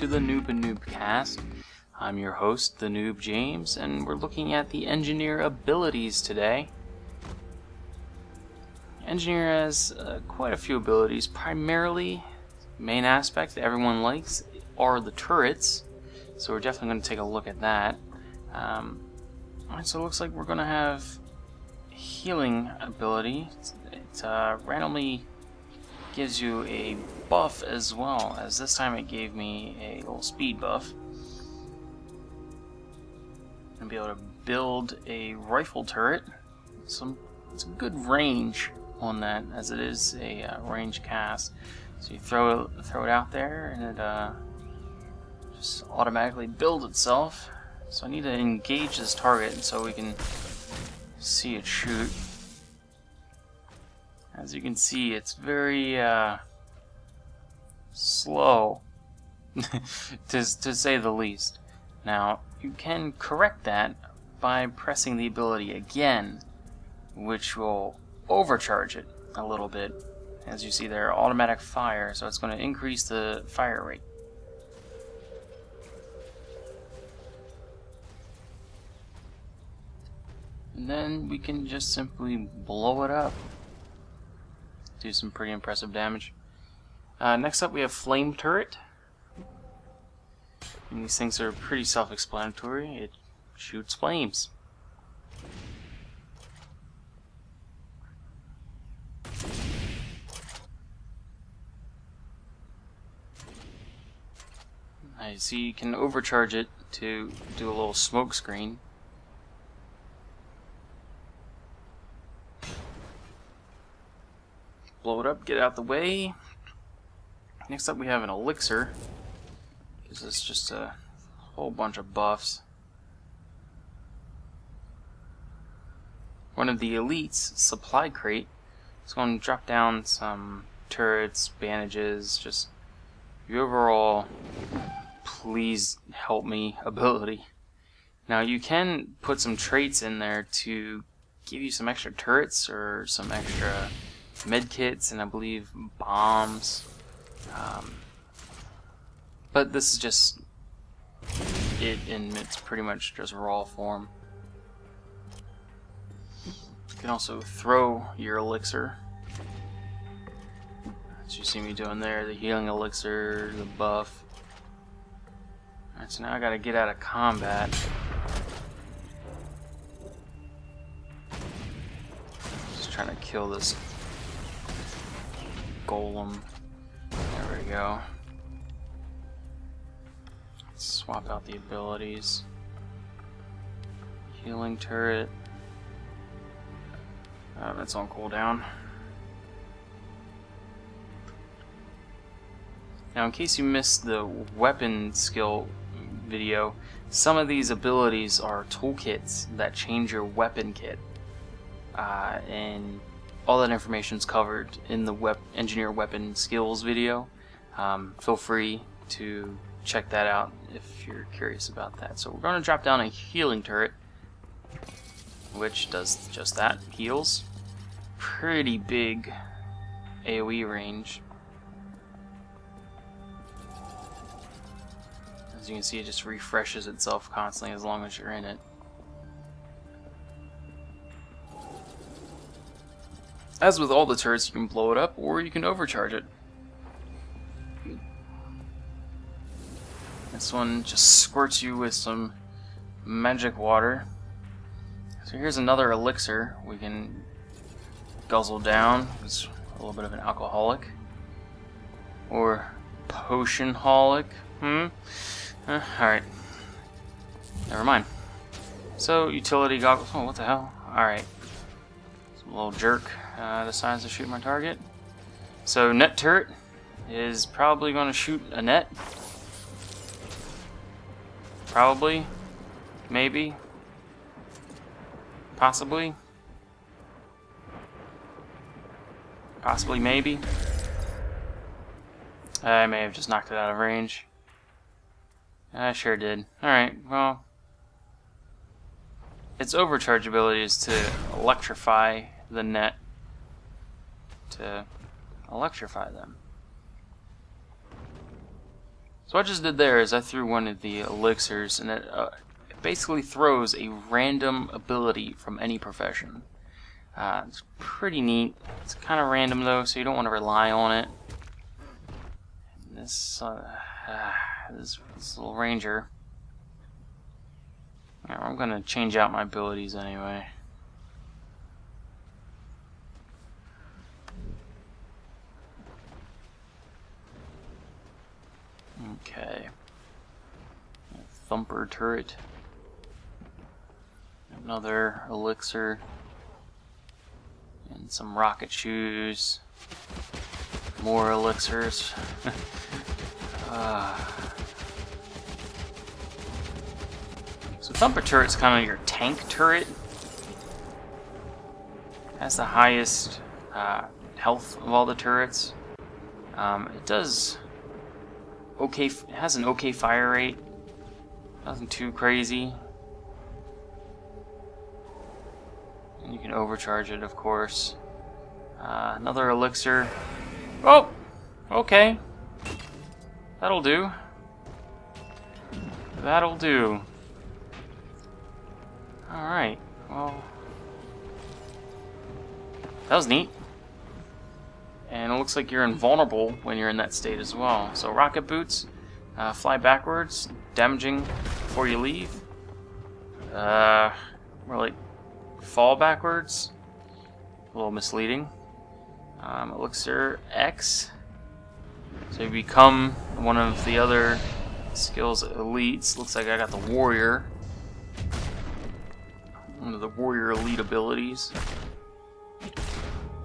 to the Noob and Noob cast. I'm your host, the Noob James, and we're looking at the Engineer abilities today. Engineer has quite a few abilities. Primarily, main aspect that everyone likes are the turrets, so we're definitely going to take a look at that. Alright, so it looks like we're going to have healing ability. It randomly gives you a buff as well, as this time it gave me a little speed buff. And be able to build a rifle turret. It's a good range on that, as it is a range cast. So you throw it out there, and it just automatically builds itself. So I need to engage this target so we can see it shoot. As you can see, it's very slow, to say the least. Now, you can correct that by pressing the ability again, which will overcharge it a little bit. As you see there, automatic fire, so it's going to increase the fire rate. And then we can just simply blow it up. Do some pretty impressive damage. Next up we have Flame Turret. And these things are pretty self-explanatory. It shoots flames. I see you can overcharge it to do a little smoke screen. Blow it up, get out the way. Next up we have an Elixir. This is just a whole bunch of buffs. One of the elites, supply crate, is going to drop down some turrets, bandages, just the overall please help me ability. Now you can put some traits in there to give you some extra turrets or some extra medkits, and I believe bombs. But this is just it in its pretty much just raw form. You can also throw your elixir, as you see me doing there, the healing elixir, the buff. Alright, so now I gotta get out of combat. Just trying to kill this golem. There we go. Let's swap out the abilities. Healing turret. That's on cooldown. Now, in case you missed the weapon skill video, some of these abilities are toolkits that change your weapon kit. And all that information is covered in the Engineer Weapon Skills video. Feel free to check that out if you're curious about that. So we're going to drop down a healing turret, which does just that, heals. Pretty big AoE range. As you can see, it just refreshes itself constantly as long as you're in it. As with all the turrets, you can blow it up or you can overcharge it. This one just squirts you with some magic water. So here's another elixir we can guzzle down. It's a little bit of an alcoholic. Or potion-holic. Alright. Never mind. So, utility goggles. Oh, what the hell? Alright. Some little jerk decides to shoot my target. So, net turret is probably going to shoot a net. Probably. Maybe. Possibly. Possibly, maybe. I may have just knocked it out of range. I sure did. Alright, well, its overcharge ability is to electrify the net. To electrify them. So what I just did there is I threw one of the elixirs, and it basically throws a random ability from any profession. It's pretty neat. It's kind of random though, so you don't want to rely on it. And this little ranger. I'm gonna change out my abilities anyway. Okay. Thumper turret. Another elixir. And some rocket shoes. More elixirs. So Thumper turret's kind of your tank turret. Has the highest health of all the turrets. It does okay. It has an okay fire rate. Nothing too crazy. And you can overcharge it, of course. Another elixir. Oh, okay. That'll do. That'll do. Alright, well, that was neat. And it looks like you're invulnerable when you're in that state as well. So rocket boots, fly backwards, damaging before you leave. More like fall backwards. A little misleading. Elixir X. So you become one of the other skills elites. Looks like I got the warrior. One of the warrior elite abilities.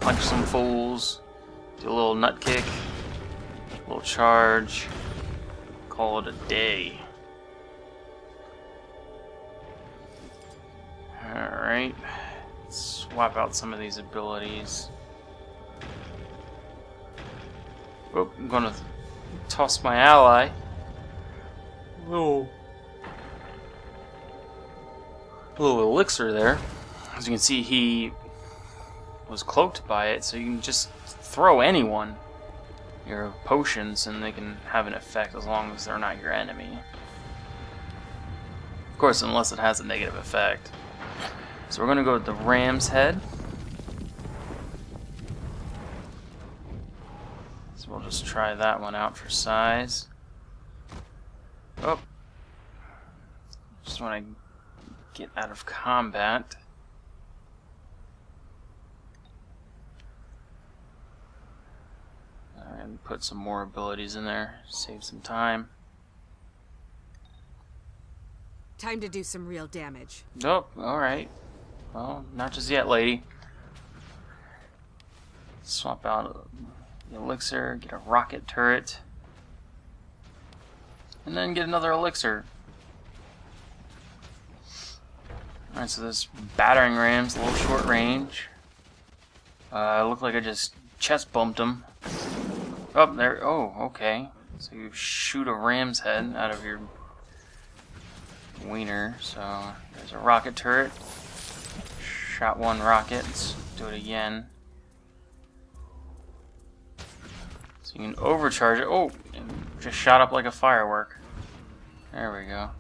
Punch some fools. Do a little nut kick. A little charge. Call it a day. Alright. Swap out some of these abilities. Oh, I'm gonna toss my ally. Little elixir there. As you can see, he was cloaked by it, so you can just throw anyone your potions and they can have an effect as long as they're not your enemy. Of course, unless it has a negative effect. So we're gonna go with the ram's head. So we'll just try that one out for size. Oh. Just want to get out of combat. And put some more abilities in there. Save some time. Time to do some real damage. Nope, alright. Well, not just yet, lady. Swap out the elixir, get a rocket turret. And then get another elixir. Alright, so this battering ram's a little short range. Looked like I just chest bumped him. Oh, there. Oh, okay. So you shoot a ram's head out of your wiener. So there's a rocket turret. Shot one rocket. Let's do it again. So you can overcharge it. Oh, just shot up like a firework. There we go.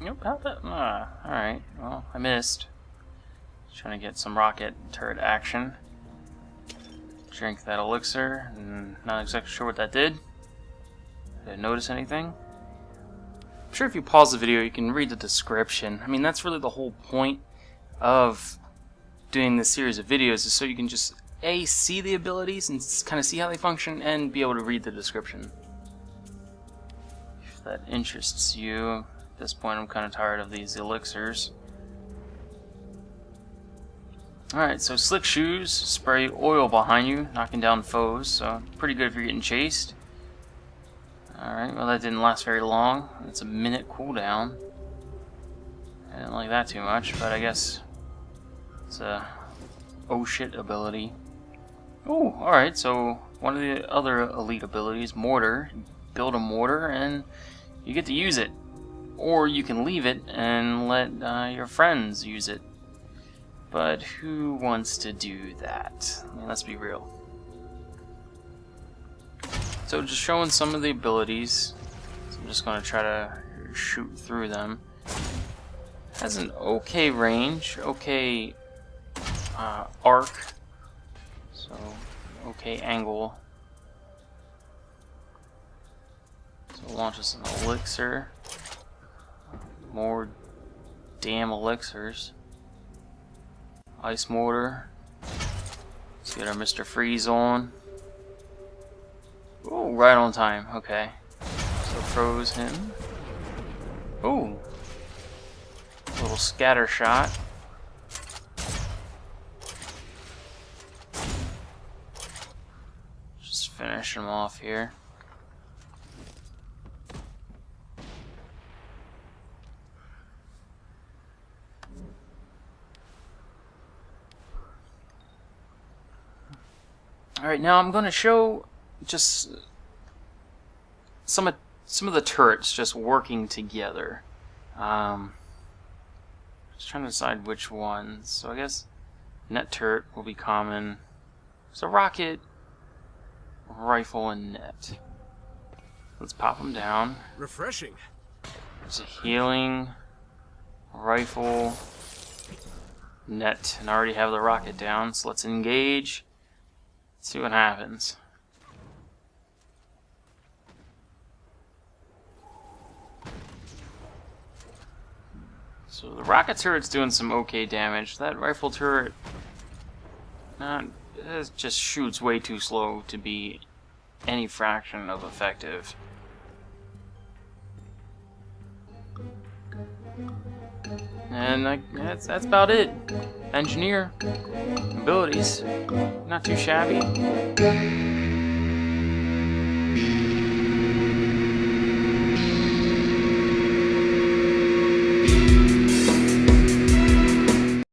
Nope, how that? Alright, well, I missed. Trying to get some rocket turret action. Drink that elixir, and not exactly sure what that did. Didn't notice anything. I'm sure if you pause the video, you can read the description. I mean, that's really the whole point of doing this series of videos, is so you can just A, see the abilities and kind of see how they function, and be able to read the description. If that interests you. At this point, I'm kind of tired of these elixirs. Alright, so slick shoes spray oil behind you, knocking down foes, so pretty good if you're getting chased. Alright, well that didn't last very long. It's a minute cooldown. I didn't like that too much, but I guess it's a oh shit ability. Oh, alright, so one of the other elite abilities, Mortar. Build a mortar and you get to use it. Or you can leave it and let your friends use it. But who wants to do that? I mean, let's be real. So just showing some of the abilities. So I'm just going to try to shoot through them. Has an okay range, okay arc, so okay angle. So it launches an elixir. More damn elixirs. Ice mortar. Let's get our Mr. Freeze on. Oh, right on time. Okay. So froze him. Ooh. Little scatter shot. Just finish him off here. Alright, now I'm going to show just some of the turrets just working together. Just trying to decide which ones. So I guess net turret will be common. So rocket, rifle, and net. Let's pop them down. Refreshing. There's a healing, rifle, net, and I already have the rocket down. So let's engage. See what happens. So the rocket turret's doing some okay damage. That rifle turret, it just shoots way too slow to be any fraction of effective. And that's about it. Engineer abilities, not too shabby.